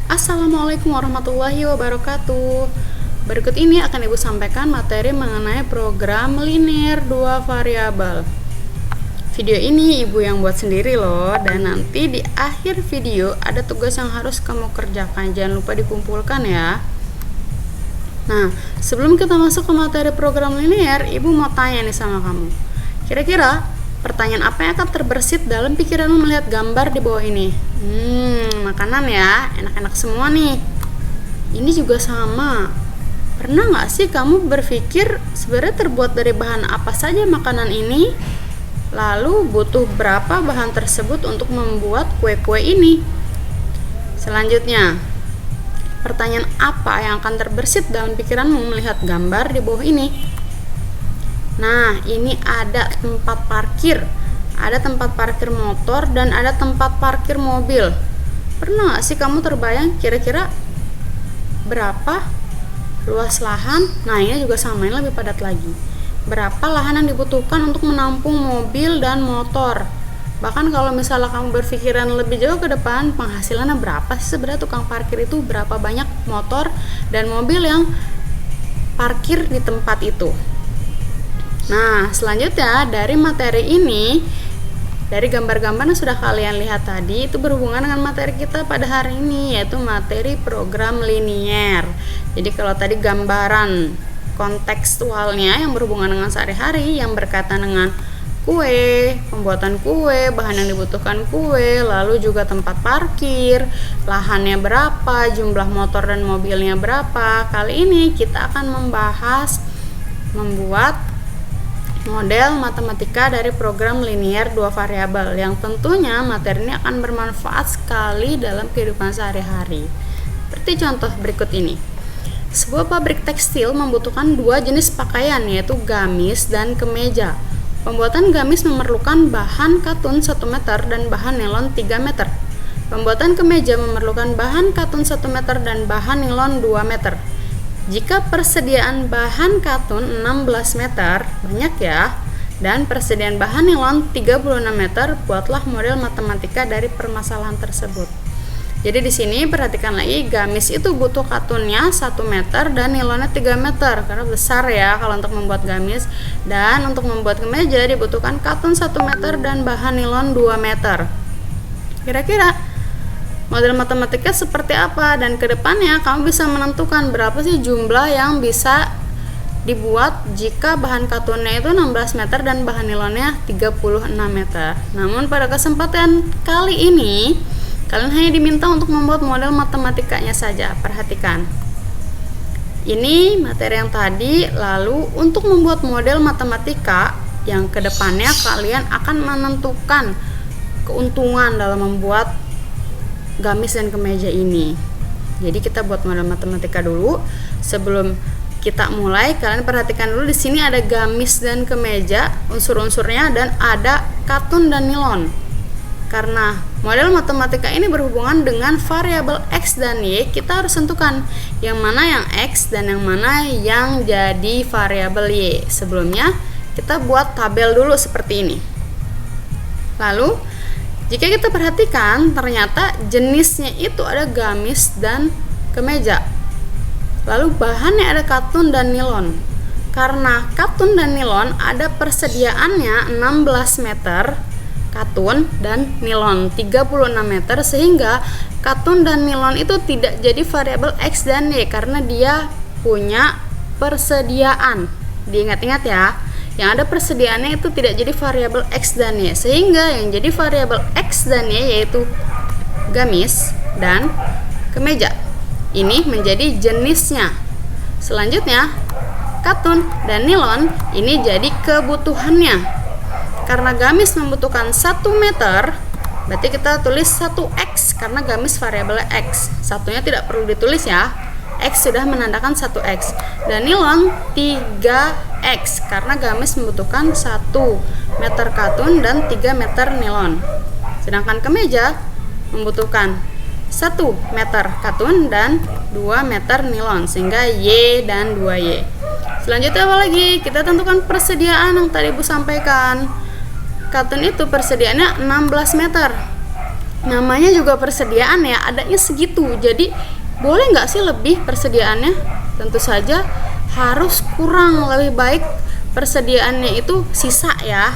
Assalamualaikum warahmatullahi wabarakatuh. Berikut ini akan Ibu sampaikan materi mengenai program linear dua variabel. Video ini Ibu yang buat sendiri loh, dan nanti di akhir video ada tugas yang harus kamu kerjakan. Jangan lupa dikumpulkan ya. Nah, sebelum kita masuk ke materi program linear, Ibu mau tanya nih sama kamu. Kira-kira pertanyaan apa yang akan terbersit dalam pikiranmu melihat gambar di bawah ini? Makanan ya, enak-enak semua nih. Ini juga sama. Pernah nggak sih kamu berpikir sebenarnya terbuat dari bahan apa saja makanan ini? Lalu butuh berapa bahan tersebut untuk membuat kue-kue ini? Selanjutnya, pertanyaan apa yang akan terbersit dalam pikiranmu melihat gambar di bawah ini? Nah, ini ada tempat parkir. Ada tempat parkir motor dan ada tempat parkir mobil. Pernah nggak sih kamu terbayang kira-kira berapa luas lahan? Nah, ini juga sama, ini lebih padat lagi. Berapa lahan yang dibutuhkan untuk menampung mobil dan motor? Bahkan kalau misalnya kamu berpikiran lebih jauh ke depan, penghasilannya berapa sih sebenarnya tukang parkir itu? Berapa banyak motor dan mobil yang parkir di tempat itu? Nah, selanjutnya dari materi ini, dari gambar-gambar yang sudah kalian lihat tadi, itu berhubungan dengan materi kita pada hari ini, yaitu materi program linear. Jadi kalau tadi gambaran kontekstualnya yang berhubungan dengan sehari-hari, yang berkaitan dengan kue, pembuatan kue, bahan yang dibutuhkan kue, lalu juga tempat parkir, lahannya berapa, jumlah motor dan mobilnya berapa. Kali ini kita akan membahas membuat model matematika dari program linear dua variabel, yang tentunya materi ini akan bermanfaat sekali dalam kehidupan sehari-hari. Seperti contoh berikut ini. Sebuah pabrik tekstil membutuhkan dua jenis pakaian, yaitu gamis dan kemeja. Pembuatan gamis memerlukan bahan katun 1 meter dan bahan nilon 3 meter. Pembuatan kemeja memerlukan bahan katun 1 meter dan bahan nilon 2 meter. Jika persediaan bahan katun 16 meter, banyak ya, dan persediaan bahan nilon 36 meter, buatlah model matematika dari permasalahan tersebut. Jadi di sini perhatikan lagi, gamis itu butuh katunnya 1 meter dan nilonnya 3 meter, karena besar ya kalau untuk membuat gamis. Dan untuk membuat kemeja dibutuhkan katun 1 meter dan bahan nilon 2 meter. Kira-kira model matematika seperti apa, dan kedepannya kamu bisa menentukan berapa sih jumlah yang bisa dibuat jika bahan katunnya itu 16 meter dan bahan nilonnya 36 meter. Namun pada kesempatan kali ini kalian hanya diminta untuk membuat model matematikanya saja. Perhatikan, ini materi yang tadi. Lalu untuk membuat model matematika yang kedepannya kalian akan menentukan keuntungan dalam membuat gamis dan kemeja ini. Jadi kita buat model matematika dulu. Sebelum kita mulai, kalian perhatikan dulu di sini ada gamis dan kemeja, unsur-unsurnya, dan ada katun dan nilon. Karena model matematika ini berhubungan dengan variabel X dan Y, kita harus tentukan yang mana yang X dan yang mana yang jadi variabel Y. Sebelumnya kita buat tabel dulu seperti ini. Lalu jika kita perhatikan, ternyata jenisnya itu ada gamis dan kemeja. Lalu bahannya ada katun dan nilon. Karena katun dan nilon ada persediaannya 16 meter katun dan nilon 36 meter, sehingga katun dan nilon itu tidak jadi variabel X dan Y karena dia punya persediaan. Diingat-ingat ya, yang ada persediaannya itu tidak jadi variabel X dan Y, sehingga yang jadi variabel X dan Y yaitu gamis dan kemeja. Ini menjadi jenisnya. Selanjutnya, katun dan nilon ini jadi kebutuhannya. Karena gamis membutuhkan 1 meter, berarti kita tulis 1X karena gamis variabelnya X. Satunya tidak perlu ditulis ya. X sudah menandakan 1X. Dan nilon 3X karena gamis membutuhkan 1 meter katun dan 3 meter nilon. Sedangkan kemeja membutuhkan 1 meter katun dan 2 meter nilon, sehingga Y dan 2Y. Selanjutnya apa lagi? Kita tentukan persediaan yang tadi Ibu sampaikan. Katun itu persediaannya 16 meter. Namanya juga persediaan ya, adanya segitu. Jadi boleh nggak sih lebih persediaannya? Tentu saja harus kurang, lebih baik persediaannya itu sisa ya,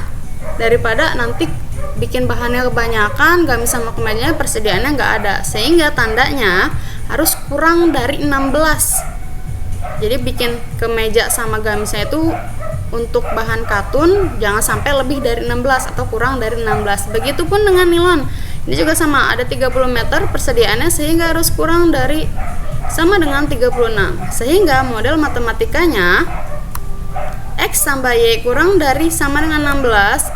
daripada nanti bikin bahannya kebanyakan, gamis sama kemejanya persediaannya nggak ada, sehingga tandanya harus kurang dari 16. Jadi bikin kemeja sama gamisnya itu untuk bahan katun jangan sampai lebih dari 16 atau kurang dari 16. Begitupun dengan nilon. Ini juga sama, ada 30 meter persediaannya, sehingga harus kurang dari sama dengan 36. Sehingga model matematikanya X tambah Y kurang dari sama dengan 16,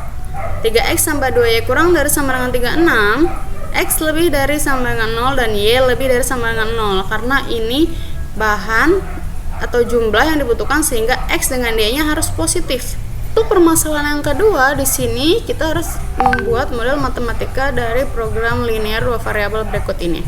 3X tambah 2Y kurang dari sama dengan 36, X lebih dari sama dengan 0, dan Y lebih dari sama dengan 0. Karena ini bahan atau jumlah yang dibutuhkan, sehingga X dengan Y-nya harus positif. Untuk permasalahan yang kedua, di sini kita harus membuat model matematika dari program linear dua variabel berikut ini.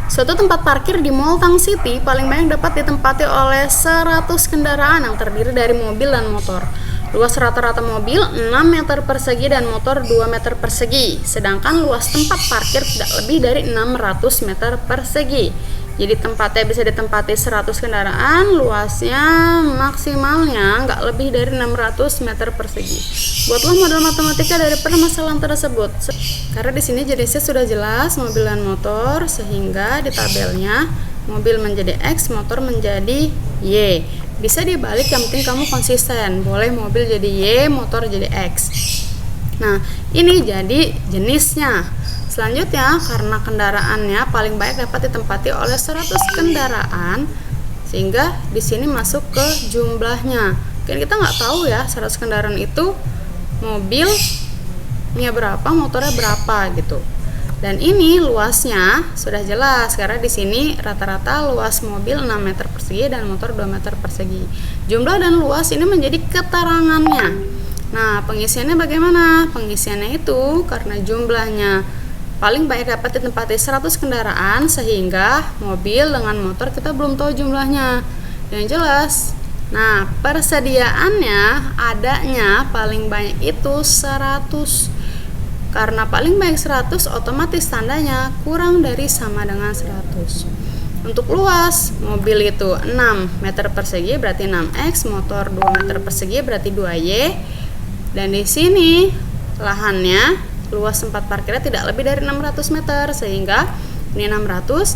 Suatu tempat parkir di Mall Tang City paling banyak dapat ditempati oleh 100 kendaraan yang terdiri dari mobil dan motor. Luas rata-rata mobil 6 meter persegi dan motor 2 meter persegi, sedangkan luas tempat parkir tidak lebih dari 600 meter persegi. Jadi tempatnya bisa ditempati 100 kendaraan, luasnya maksimalnya nggak lebih dari 600 meter persegi. Buatlah model matematika dari permasalahan tersebut. Karena di sini jenisnya sudah jelas, mobil dan motor, sehingga di tabelnya mobil menjadi X, motor menjadi Y. Bisa dibalik, yang penting kamu konsisten. Boleh mobil jadi Y, motor jadi X. Nah, ini jadi jenisnya. Selanjutnya, karena kendaraannya paling banyak dapat ditempati oleh 100 kendaraan, sehingga di sini masuk ke jumlahnya. Kan kita nggak tahu ya 100 kendaraan itu mobilnya berapa, motornya berapa gitu. Dan ini luasnya sudah jelas karena di sini rata-rata luas mobil 6 meter persegi dan motor 2 meter persegi. Jumlah dan luas ini menjadi keterangannya. Nah, pengisiannya bagaimana? Pengisiannya itu karena jumlahnya paling banyak dapat ditempati 100 kendaraan, sehingga mobil dengan motor kita belum tahu jumlahnya. Yang jelas, nah persediaannya adanya paling banyak itu 100. Karena paling banyak 100, otomatis tandanya kurang dari sama dengan 100. Untuk luas, mobil itu 6 meter persegi berarti 6X, motor 2 meter persegi berarti 2Y. Dan di sini lahannya, luas tempat parkirnya tidak lebih dari 600 meter, sehingga ini 600,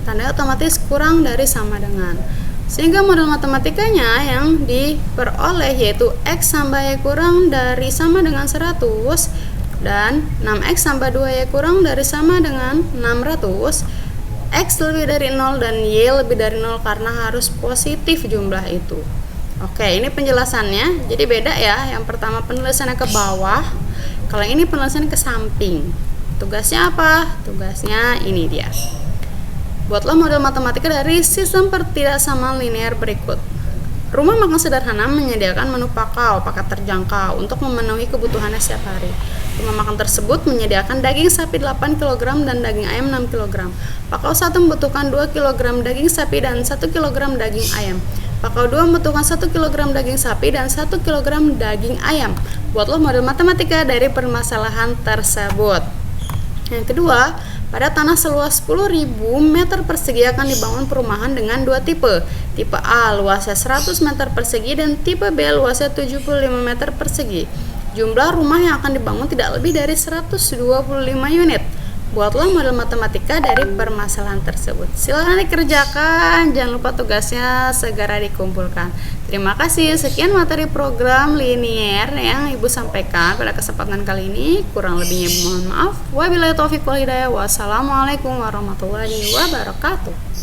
tandanya otomatis kurang dari sama dengan. Sehingga model matematikanya yang diperoleh yaitu X tambah Y kurang dari sama dengan 100, dan 6X tambah 2Y kurang dari sama dengan 600, X lebih dari 0 dan Y lebih dari 0 karena harus positif jumlah itu. Oke, ini penjelasannya. Jadi beda ya, yang pertama penulisannya ke bawah, kalau ini penulisannya ke samping. Tugasnya apa? Tugasnya ini dia. Buatlah model matematika dari sistem pertidaksamaan linear berikut. Rumah makan sederhana menyediakan menu pakau, paket terjangkau untuk memenuhi kebutuhannya setiap hari. Rumah makan tersebut menyediakan daging sapi 8 kg dan daging ayam 6 kg. Pakau 1 membutuhkan 2 kg daging sapi dan 1 kg daging ayam. Pakau 2 membutuhkan 1 kg daging sapi dan 1 kg daging ayam. Buatlah model matematika dari permasalahan tersebut. Yang kedua, pada tanah seluas 10.000 meter persegi akan dibangun perumahan dengan dua tipe. Tipe A luasnya 100 meter persegi dan tipe B luasnya 75 meter persegi. Jumlah rumah yang akan dibangun tidak lebih dari 125 unit. Buatlah model matematika dari permasalahan tersebut. Silakan dikerjakan, jangan lupa tugasnya segera dikumpulkan. Terima kasih, sekian materi program linear yang Ibu sampaikan pada kesempatan kali ini. Kurang lebihnya mohon maaf. Wabillahi taufiq wal hidayah. Wassalamualaikum warahmatullahi wabarakatuh.